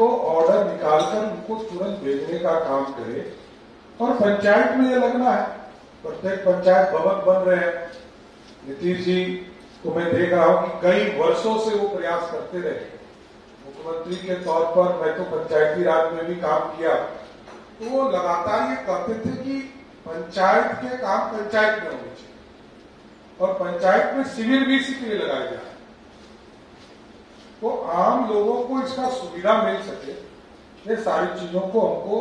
को ऑर्डर निकालकर उनको तुरंत भेजने का काम करे। और पंचायत में ये लगना है, प्रत्येक पंचायत भवन बन रहे हैं। नीतीश जी को मैं देख रहा हूं कि कई वर्षों से वो प्रयास करते रहे। मुख्यमंत्री के तौर पर मैं तो पंचायती राज में भी काम किया, तो वो लगातार ये कहते थे कि पंचायत के काम पंचायत में होने चाहिए और पंचायत में शिविर भी इसी के लिए लगाए जाए, तो आम लोगों को इसका सुविधा मिल सके। ये सारी चीजों को हमको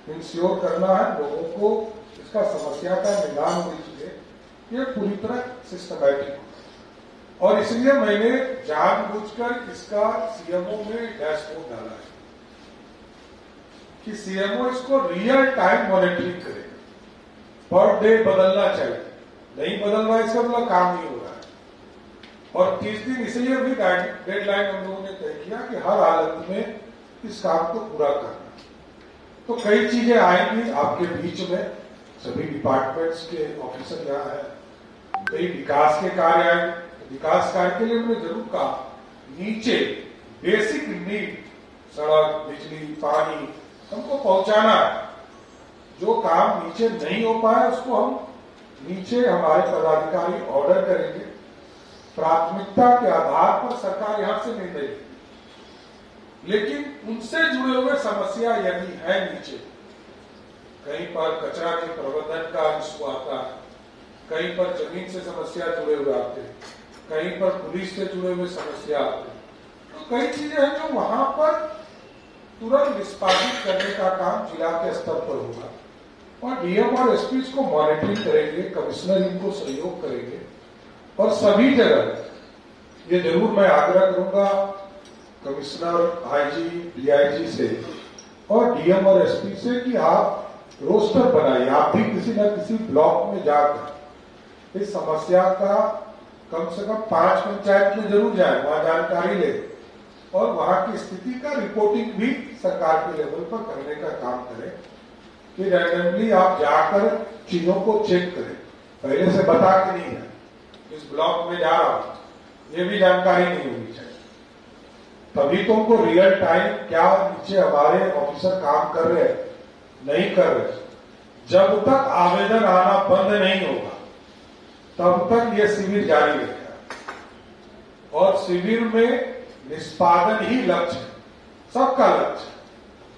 इंश्योर करना है, लोगों को इसका समस्या का निदान होनी चाहिए, ये पूरी तरह सिस्टमैटिक। और इसलिए मैंने जानबूझकर इसका सीएमओ में डैशबोर्ड डाला है कि सीएमओ इसको रियल टाइम मॉनिटरिंग करे। पर डे बदलना चाहिए, नहीं बदल रहा है इसका मतलब काम नहीं हो रहा है। और 30 दिन इसलिए भी डेडलाइन हम लोगों ने तय किया कि हर हालत में इस काम को पूरा करना। तो कई चीजें आएंगी आपके बीच में, सभी डिपार्टमेंट्स के ऑफिसर यहाँ है, कई विकास के कार्य आएंगे। विकास कार्य के लिए हमने जरूर कहा नीचे बेसिक नीड, सड़क, बिजली, पानी हमको पहुंचाना है। जो काम नीचे नहीं हो पाया उसको हम नीचे हमारे पदाधिकारी ऑर्डर करेंगे, प्राथमिकता के आधार पर सरकार यहां से निर्णय लेगी। लेकिन उनसे जुड़े हुए समस्या यदि है नीचे, कहीं पर कचरा के प्रबंधन का इशू आता है, कहीं पर जमीन से समस्या जुड़े हुए आते हैं, कहीं पर पुलिस से जुड़े हुए समस्या आते हैं, तो कई चीजें हैं जो वहां पर तुरंत निष्पादित करने का काम जिला के स्तर पर होगा। और डीएम और एसपी को मॉनिटरिंग करेंगे, कमिश्नर इनको सहयोग करेंगे। और सभी जगह ये जरूर मैं आग्रह करूंगा कमिश्नर, आईजी, डीआईजी से और डीएम और एसपी से कि आप रोस्टर बनाइए, आप भी किसी न किसी ब्लॉक में जाकर इस समस्या का कम से कम 5 पंचायत में जरूर जाए, वहां जानकारी ले और वहां की स्थिति का रिपोर्टिंग भी सरकार के लेवल पर करने का काम करें कि रैंडमली आप जाकर चीजों को चेक करें, पहले से बता के नहीं है इस ब्लॉक में जा रहा हूं, ये भी जानकारी नहीं होनी चाहिए। तभी तो उनको रियल टाइम क्या नीचे हमारे ऑफिसर काम कर रहे हैं नहीं कर रहे, जब तक आवेदन आना बंद नहीं होगा तब तक ये शिविर जारी रहेगा। और शिविर में निष्पादन ही लक्ष्य है, सबका लक्ष्य।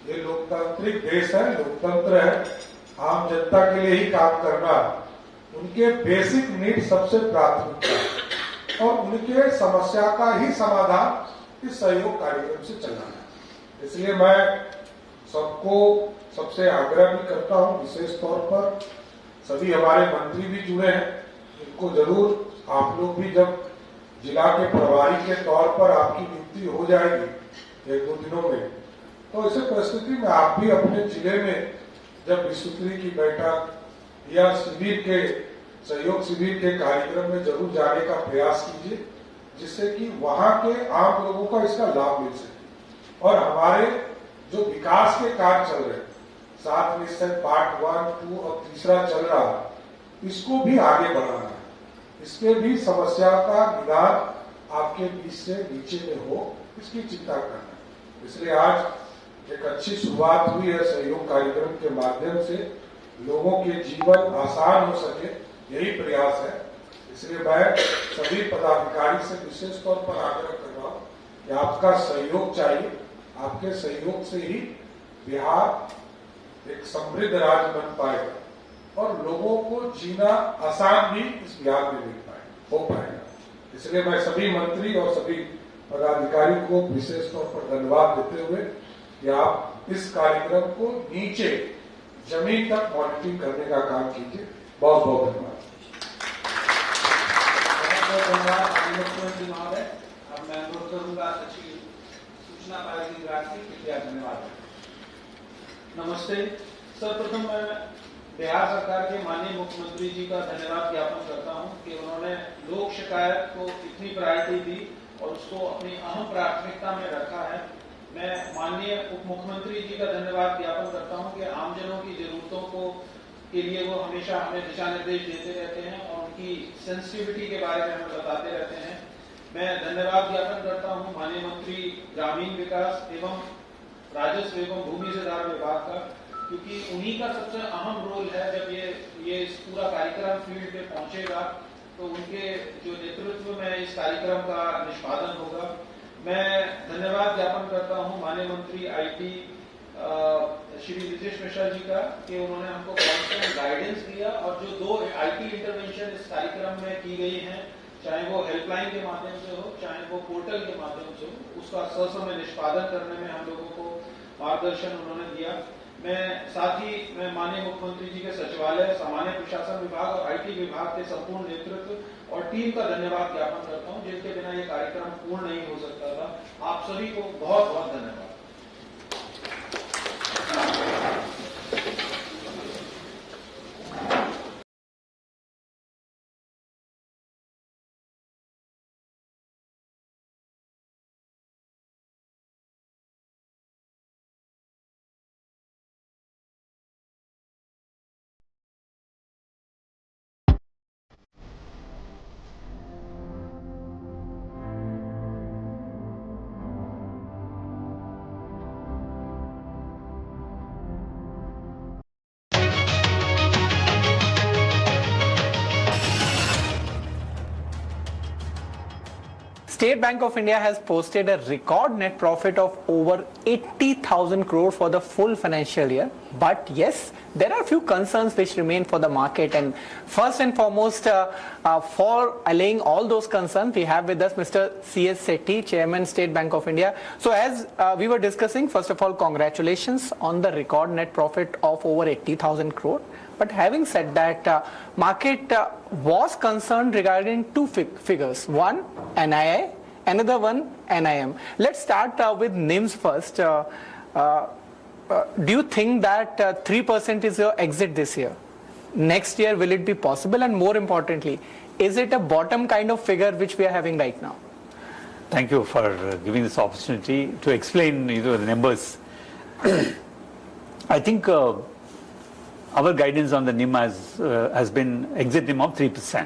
ये लोकतांत्रिक देश है, लोकतंत्र है, आम जनता के लिए ही काम करना, उनके बेसिक नीड सबसे प्राथमिकता है और उनके समस्या का ही समाधान इस सहयोग कार्यक्रम से चलना है। इसलिए मैं सबको सबसे आग्रह भी करता हूं, विशेष तौर पर सभी हमारे मंत्री भी जुड़े हैं, इनको जरूर आप लोग भी जब जिला के प्रभारी के तौर पर आपकी नियुक्ति हो जाएगी 1-2 दिनों में, तो इस परिस्थिति में आप भी अपने जिले में जब विस्तृति की बैठक या शिविर के सहयोग शिविर के कार्यक्रम में जरूर जाने का प्रयास कीजिए, जिससे कि वहां के आम लोगों का इसका लाभ मिल सके। और हमारे जो विकास के कार्य चल रहे हैं, 7 निश्चय पार्ट 1, 2 और तीसरा चल रहा है, इसको भी आगे बढ़ाना है, इसके भी समस्या का निदान आपके बीच से नीचे में हो, इसकी चिंता करना है। इसलिए आज एक अच्छी शुरुआत हुई है सहयोग कार्यक्रम के माध्यम से, लोगों के जीवन आसान हो सके, यही प्रयास है। इसलिए मैं सभी पदाधिकारी से विशेष तौर पर आग्रह कर रहा हूँ कि आपका सहयोग चाहिए, आपके सहयोग से ही बिहार एक समृद्ध राज्य बन पाएगा और लोगों को जीना आसान भी इस बिहार में हो पाएगा। इसलिए मैं सभी मंत्री और सभी पदाधिकारी को विशेष तौर पर धन्यवाद देते हुए कि आप इस कार्यक्रम को नीचे जमीन तक मॉनिटरिंग करने का काम कीजिए। बहुत बहुत धन्यवाद। मुख्यमंत्री महोदय, अब मैं अनुरोध करूंगा सचिव सूचना कार्य विभाग से कृपया धन्यवाद। नमस्ते सर, प्रथम मैं बिहार सरकार के माननीय मुख्यमंत्री जी का धन्यवाद ज्ञापन करता हूं कि उन्होंने लोक शिकायत को इतनी प्रायोरिटी दी और उसको अपनी अहम प्राथमिकता में रखा है। मैं माननीय उप मुख्यमंत्री जी का धन्यवाद ज्ञापन करता हूं कि आमजनों की जरूरतों को के लिए वो हमेशा हमें दिशा निर्देश देते रहते हैं और उनकी सेंसिटिविटी के बारे में हमें बताते रहते हैं। मैं धन्यवाद ज्ञापन करता हूं माननीय मंत्री ग्रामीण विकास एवं राजस्व एवं भूमि सुधार विभाग का, क्योंकि उन्हीं का सबसे अहम रोल है। जब ये इस पूरा कार्यक्रम फील्ड पे पहुंचेगा तो उनके जो नेतृत्व में इस कार्यक्रम का निष्पादन होगा। मैं धन्यवाद ज्ञापन करता हूं माननीय मंत्री आईटी श्री विजेश मिश्रा जी का कि उन्होंने हमको कांस्टेंट गाइडेंस दिया, और जो 2 आईटी इंटरवेंशन इस कार्यक्रम में की गई हैं, चाहे वो हेल्पलाइन के माध्यम से हो, चाहे वो पोर्टल के माध्यम से हो, उसका ससमय निष्पादन करने में हम लोगों को मार्गदर्शन उन्होंने दिया। मैं माननीय मुख्यमंत्री जी के सचिवालय, सामान्य प्रशासन विभाग और आईटी विभाग के संपूर्ण नेतृत्व और टीम का धन्यवाद ज्ञापन करता हूं, जिनके बिना ये कार्यक्रम पूर्ण नहीं हो सकता था। आप सभी को बहुत बहुत धन्यवाद। State Bank of India has posted a record net profit of over 80,000 crore for the full financial year. But yes, there are a few concerns which remain for the market. And first and foremost, for allaying all those concerns, we have with us Mr. C.S. Sethi, Chairman, State Bank of India. So as we were discussing, first of all, congratulations on the record net profit of over 80,000 crore. But having said that, market was concerned regarding two figures. One, NII, another one, NIM. Let's start with NIMs first. Do you think that 3% is your exit this year? Next year, will it be possible? And more importantly, is it a bottom kind of figure which we are having right now? Thank you for giving this opportunity to explain the numbers. I think our guidance on the NIM has been exit NIM of 3%,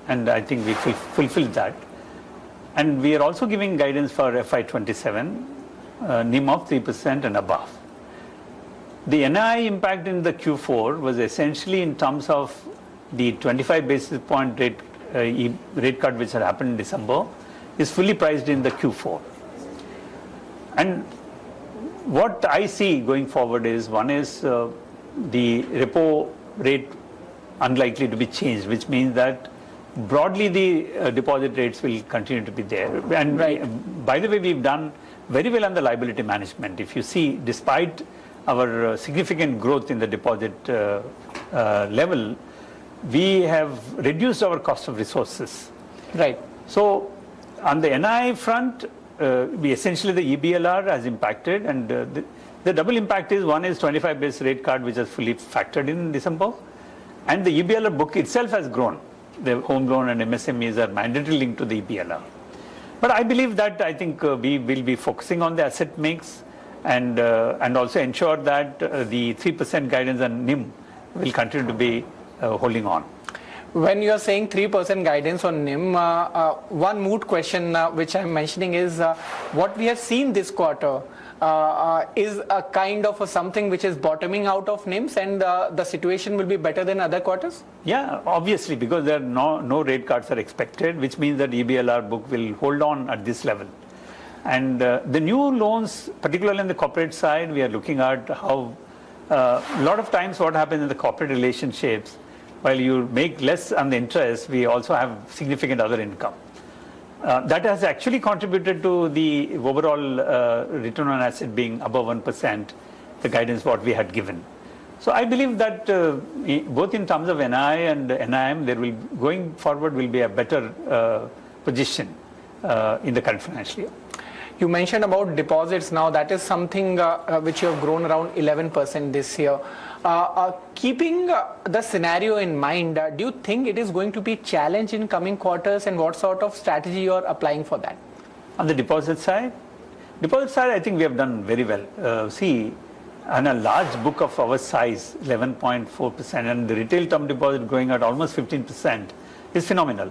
and I think we fulfilled that. And we are also giving guidance for FY27, NIM of 3% and above. The NII impact in the Q4 was essentially in terms of the 25 basis point rate cut which had happened in December is fully priced in the Q4. And what I see going forward is, one is the repo rate unlikely to be changed, which means that broadly the deposit rates will continue to be there. And by the way, we've done very well on the liability management. If you see, despite our significant growth in the deposit level, we have reduced our cost of resources. Right. So on the NII front, we essentially the EBLR has impacted, and the double impact is, one is 25 base rate cut which is fully factored in December, and the EBLR book itself has grown. The home loan and MSMEs are mandatory linked to the EBLR. But I believe that I think we will be focusing on the asset mix and also ensure that the 3% guidance on NIM will continue to be holding on. When you are saying 3% guidance on NIM, one moot question which I am mentioning is what we have seen this quarter is a kind of something which is bottoming out of NIMs, and the situation will be better than other quarters? Yeah, obviously, because there are no rate cuts are expected, which means that EBLR book will hold on at this level. And the new loans, particularly on the corporate side, we are looking at how a lot of times what happens in the corporate relationships, while you make less on the interest, we also have significant other income. That has actually contributed to the overall return on asset being above 1%, the guidance what we had given. So I believe that both in terms of NII and NIM, there will, going forward, will be a better position in the current financial year. You mentioned about deposits. Now that is something which you have grown around 11% this year. Keeping the scenario in mind, do you think it is going to be a challenge in coming quarters, and what sort of strategy you are applying for that? On the deposit side, I think we have done very well. See, on a large book of our size, 11.4%, and the retail term deposit growing at almost 15% is phenomenal.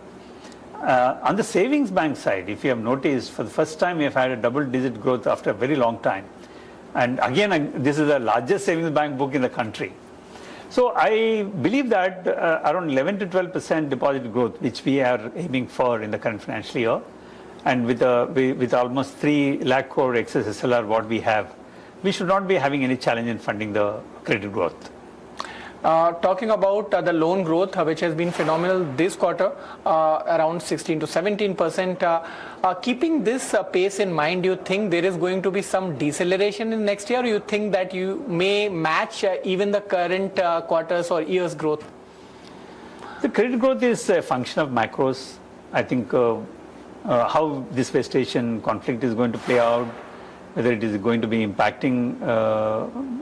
On the savings bank side, if you have noticed, for the first time we have had a double-digit growth after a very long time. And again, this is the largest savings bank book in the country. So I believe that around 11 to 12% deposit growth, which we are aiming for in the current financial year, and with almost 3 lakh crore excess SLR what we have, we should not be having any challenge in funding the credit growth. Talking about the loan growth, which has been phenomenal this quarter, around 16 to 17%. Keeping this pace in mind, do you think there is going to be some deceleration in next year, or you think that you may match even the current quarters or years growth? The credit growth is a function of macros. I think how this West Asian conflict is going to play out, whether it is going to be impacting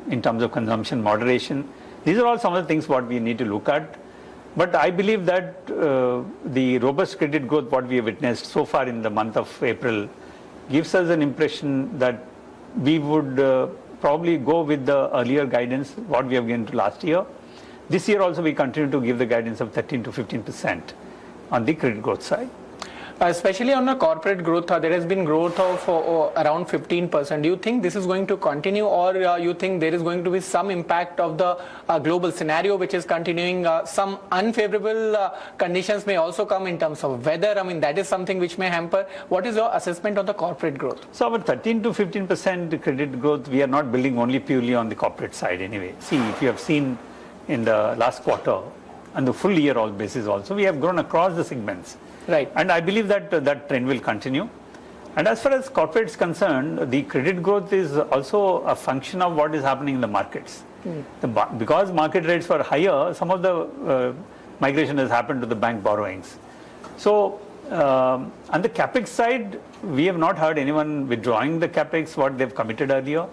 in terms of consumption moderation. These are all some of the things what we need to look at. But I believe that the robust credit growth what we have witnessed so far in the month of April gives us an impression that we would probably go with the earlier guidance what we have given to last year. This year also we continue to give the guidance of 13 to 15% on the credit growth side. Especially on the corporate growth, there has been growth of around 15%. Do you think this is going to continue, or you think there is going to be some impact of the global scenario which is continuing? Some unfavorable conditions may also come in terms of weather. I mean, that is something which may hamper. What is your assessment on the corporate growth? So our 13 to 15% credit growth, we are not building only purely on the corporate side anyway. See, if you have seen in the last quarter and the full year all basis also, we have grown across the segments. Right. And I believe that that trend will continue. And as far as corporate is concerned, the credit growth is also a function of what is happening in the markets. Because market rates were higher, some of the migration has happened to the bank borrowings. So on the capex side, we have not heard anyone withdrawing the capex what they've committed earlier.